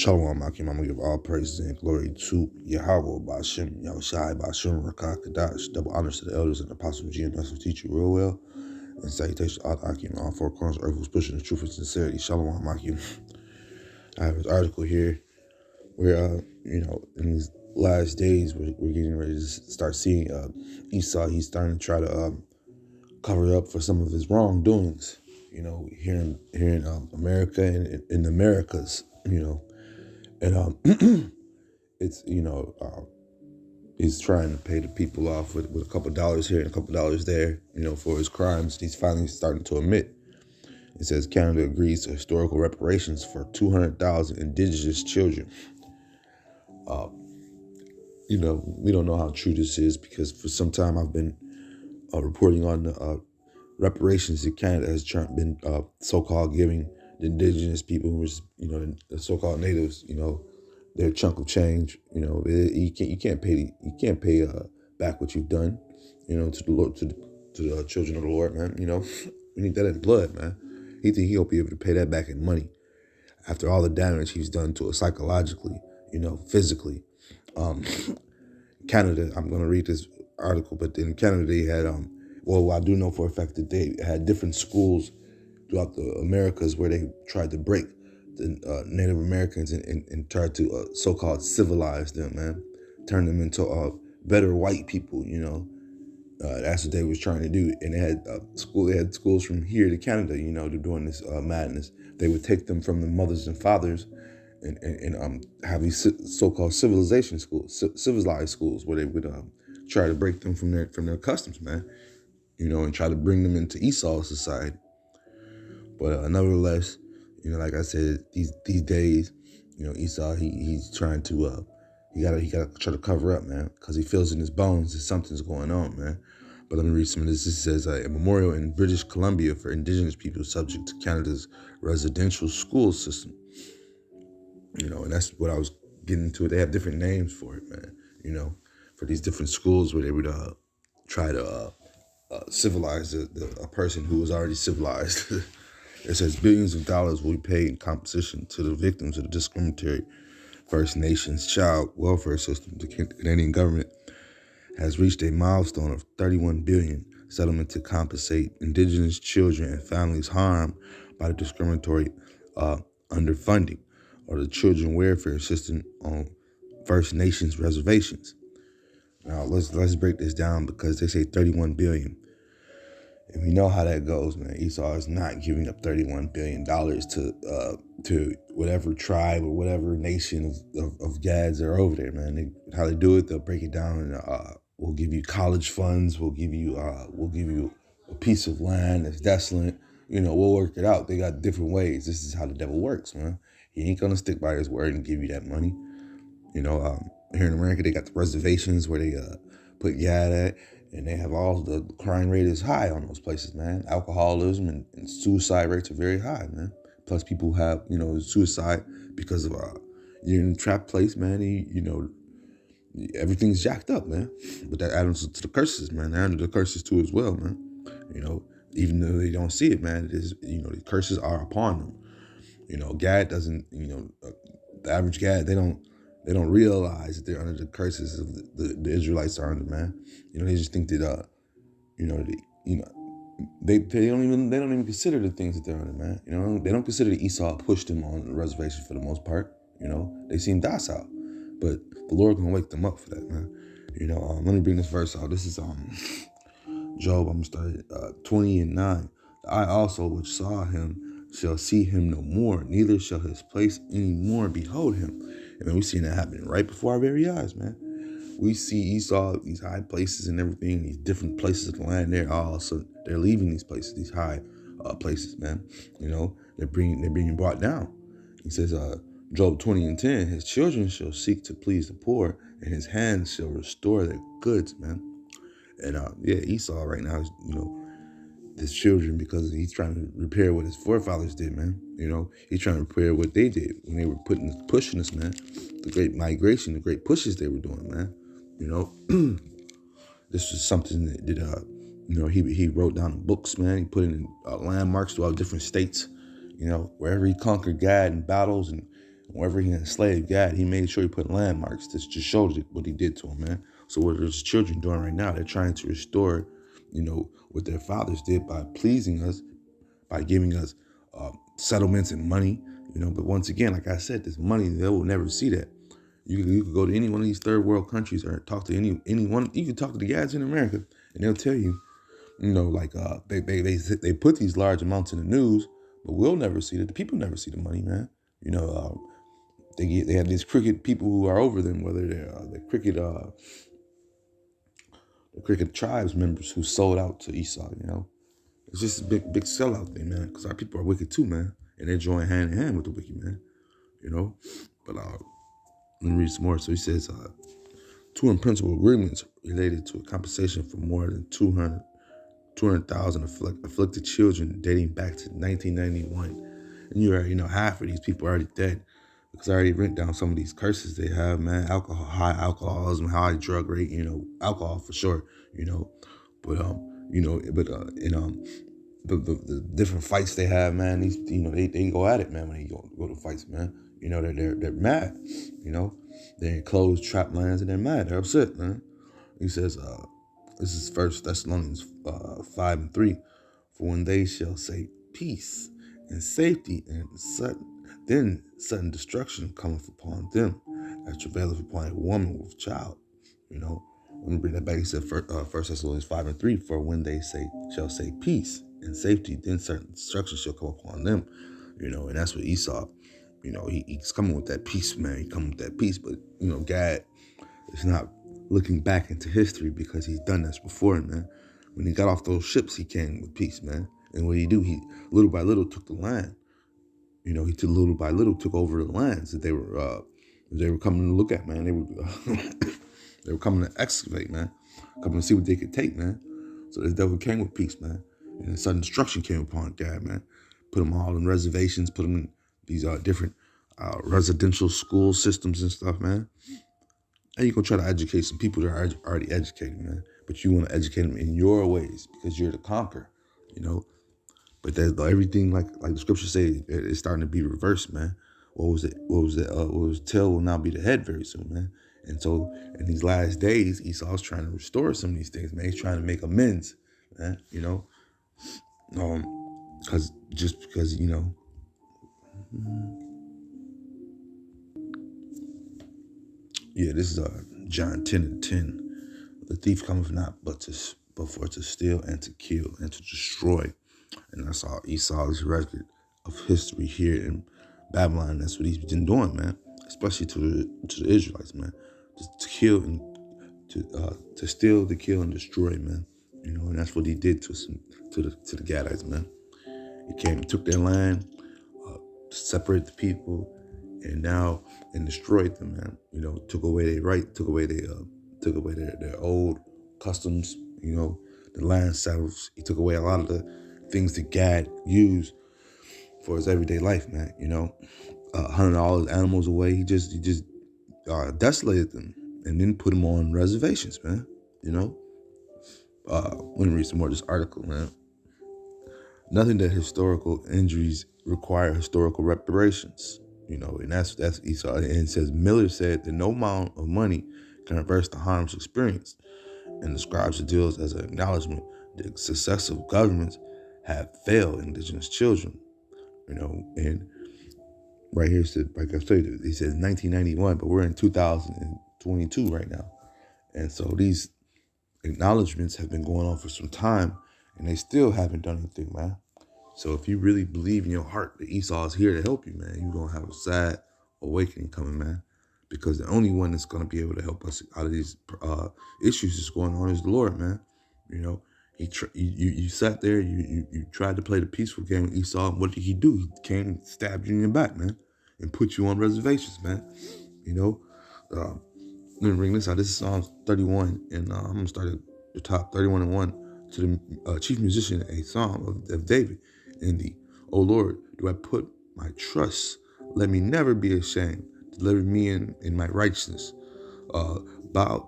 Shalom, Akim. I'm going to give all praises and glory to Yahweh, Bashem, Yahushai, Bashem, Rakah, Kadash. Double honors to the elders and apostles, GMS will teach you real well. And salutations to all Akim, all four corners of earth who's pushing the truth and sincerity. Shalom, Akim. I have this article here where, in these last days, we're getting ready to start seeing Esau. He's starting to try to cover up for some of his wrongdoings, here in America and in the Americas, And it's he's trying to pay the people off with a couple dollars here and a couple dollars there, for his crimes. He's finally starting to admit. It says Canada agrees to historical reparations for 200,000 indigenous children. We don't know how true this is because for some time I've been reporting on the reparations that Canada has been so-called giving the indigenous people, who was, the so-called natives, their chunk of change. You can't pay back what you've done, to the Lord, to the children of the Lord, man. We need that in blood, man. He think he'll be able to pay that back in money after all the damage he's done to us psychologically, physically. Canada, I'm going to read this article, but in Canada they had, I do know for a fact that they had different schools throughout the Americas where they tried to break the Native Americans and tried to so-called civilize them, man, turn them into better white people, that's what they was trying to do. And they had schools from here to Canada, they're doing this madness. They would take them from the mothers and fathers and have these so-called civilized schools where they would try to break them from their customs, man, and try to bring them into Esau's society. But nevertheless, like I said, these days, Esau, he's trying to, he gotta try to cover up, man, because he feels in his bones that something's going on, man. But let me read some of this. This says a memorial in British Columbia for indigenous people subject to Canada's residential school system. And that's what I was getting to. They have different names for it, man, for these different schools where they would try to civilize a person who was already civilized. It says billions of dollars will be paid in compensation to the victims of the discriminatory First Nations child welfare system. The Canadian government has reached a milestone of $31 billion settlement to compensate indigenous children and families harmed by the discriminatory underfunding or the children welfare system on First Nations reservations. Now let's break this down because they say $31 billion. And we know how that goes, man. Esau is not giving up $31 billion to whatever tribe or whatever nation of gads that are over there, man. How they do it, they'll break it down and we'll give you college funds, we'll give you a piece of land that's desolate. We'll work it out. They got different ways. This is how the devil works, man. He ain't gonna stick by his word and give you that money. Here in America, they got the reservations where they put Gad at. And they have all the crime rate is high on those places, man. Alcoholism and suicide rates are very high, man. Plus people have, suicide because of, you're in a trap place, man. Everything's jacked up, man. But that adds to the curses, man. They're under the curses too as well, man. Even though they don't see it, man, it is, the curses are upon them. Gad doesn't, the average Gad, they don't realize that they're under the curses of the Israelites are under, man. They just think that, they don't even consider the things that they're under, man. They don't consider that Esau pushed them on the reservation for the most part. They seem docile, but the Lord gonna wake them up for that, man. Let me bring this verse out. This is Job. I'm gonna start 20:9. I also, which saw him, shall see him no more, neither shall his place any more behold him. And we've seen that happening right before our very eyes, man. We see Esau, these high places and everything, these different places of the land. They're leaving these places, these high places, man. They're being brought down. He says, Job 20:10, his children shall seek to please the poor, and his hands shall restore their goods, man. And Esau right now is, his children, because he's trying to repair what his forefathers did, man. He's trying to repair what they did when they were pushing us, man. The great migration, the great pushes they were doing, man. This was something that he wrote down in books, man. He put in landmarks throughout different states. Wherever he conquered Gad in battles and Wherever he enslaved Gad, he made sure he put landmarks to just show what he did to him, man. So what his children doing right now, they're trying to restore, what their fathers did by pleasing us, by giving us settlements and money, But once again, like I said, this money, they will never see that. You could go to any one of these third world countries or talk to anyone. You can talk to the guys in America, and they'll tell you, they put these large amounts in the news, but we'll never see that. The people never see the money, man. They have these cricket people who are over them, whether they're the cricket tribes members who sold out to Esau. It's just a big sellout thing, man. Because our people are wicked too, man, and they're joining hand in hand with the wicked, man. But let me read some more. So he says, two in principle agreements related to a compensation for more than 200,000 afflicted children dating back to 1991. And you already know half of these people are already dead, because I already written down some of these curses they have, man. High alcoholism, high drug rate, alcohol for sure, but the different fights they have, man. These, they go at it, man. When they go to fights, man. They're mad. They're in closed trap lands and they're mad. They're upset, man. He says, this is 1 Thessalonians 5:3. For when they shall say peace and safety and then sudden destruction cometh upon them, as travaileth upon a woman with child. Let me bring that back. He said 1 Thessalonians 5:3. For when they shall say peace and safety, then certain destruction shall come upon them. And that's what Esau, he's coming with that peace, man. He coming with that peace, but Gad is not looking back into history, because he's done this before, man. When he got off those ships, he came with peace, man. And what did he do? He little by little took the land. He little by little took over the lands that they were coming to look at, man. They were coming to excavate, man. Coming to see what they could take, man. So the devil came with peace, man. And sudden destruction came upon Gad, man. Put them all in reservations, put them in these different residential school systems and stuff, man. And you're going to try to educate some people that are already educated, man. But you want to educate them in your ways, because you're the conqueror, But everything, like the scriptures say, it's starting to be reversed, man. What was it? What was tail will now be the head very soon, man. And so in these last days, Esau's trying to restore some of these things, man. He's trying to make amends, man. Because yeah, this is John 10:10. The thief cometh not but for to steal and to kill and to destroy. And that's all Esau's record of history here in Babylon. That's what he's been doing, man. Especially to the Israelites, man. Just to kill and to steal, to kill and destroy, man. And that's what he did to the Gadites, man. He came and took their land, separate the people, and destroyed them, man. Took away their right, took away their old customs, the land saddles. He took away a lot of the things that Gad used for his everyday life, man. Hunted all his animals away. He just desolated them and then put them on reservations, man. Let me read some more of this article, man. Nothing that historical injuries require historical reparations. And that's Esau. And it says, Miller said that no amount of money can reverse the harms experienced, and describes the deals as an acknowledgement that successive governments have failed indigenous children. And right here, like I said, he says 1991, but we're in 2022 right now. And so these acknowledgments have been going on for some time, and they still haven't done anything, man. So if you really believe in your heart that Esau is here to help you, man, you're going to have a sad awakening coming, man. Because the only one that's going to be able to help us out of these issues that's going on is the Lord, man. You sat there, you tried to play the peaceful game with Esau, and what did he do? He came and stabbed you in your back, man, and put you on reservations, man. Let me bring this out. This is Psalms 31, and I'm going to start at the top, 31:1, to the chief musician, a psalm of David. In thee, O Lord, do I put my trust. Let me never be ashamed. Deliver me in my righteousness. Bow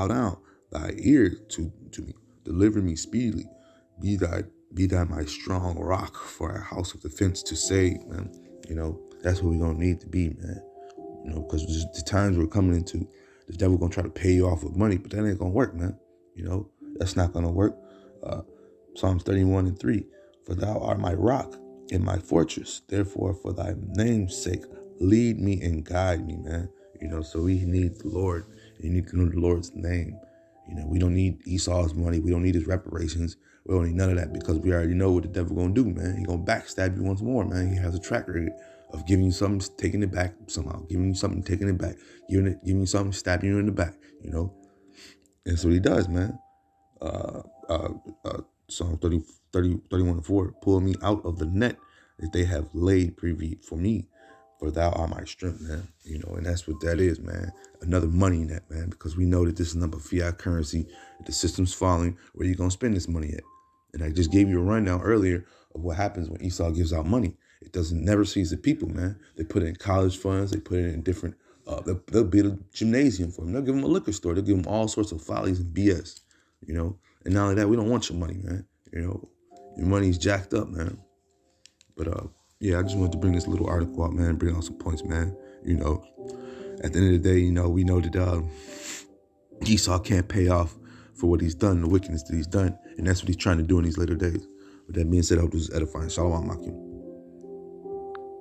down thy ear to me. Deliver me speedily. Be thy my strong rock for a house of defense to save, man. That's what we're gonna need to be, man. Because the times we're coming into, the devil gonna try to pay you off with money, but that ain't gonna work, man. That's not gonna work. Psalms 31:3, for thou art my rock and my fortress. Therefore, for thy name's sake, lead me and guide me, man. So we need the Lord. You need to know the Lord's name. We don't need Esau's money. We don't need his reparations. We don't need none of that, because we already know what the devil gonna do, man. He gonna backstab you once more, man. He has a track record of giving you something, taking it back somehow, giving you something, taking it back, giving you something, stabbing you in the back, And that's what he does, man. Psalm 31:4, pull me out of the net that they have laid privy for me, for thou art my strength, man. And that's what that is, man. Another money net, man, because we know that this is number fiat currency. The system's falling. Where are you going to spend this money at? And I just gave you a rundown earlier of what happens when Esau gives out money. It doesn't never sees the people, man. They put it in college funds. They put it in different, they'll build a gymnasium for them. They'll give them a liquor store. They'll give them all sorts of follies and BS, And not only that, we don't want your money, man. Your money's jacked up, man. But yeah, I just wanted to bring this little article out, man, bring out some points, man. At the end of the day, we know that Esau can't pay off for what he's done, the wickedness that he's done. And that's what he's trying to do in these later days. With that being said, I hope this is edifying. Shalom, Makim.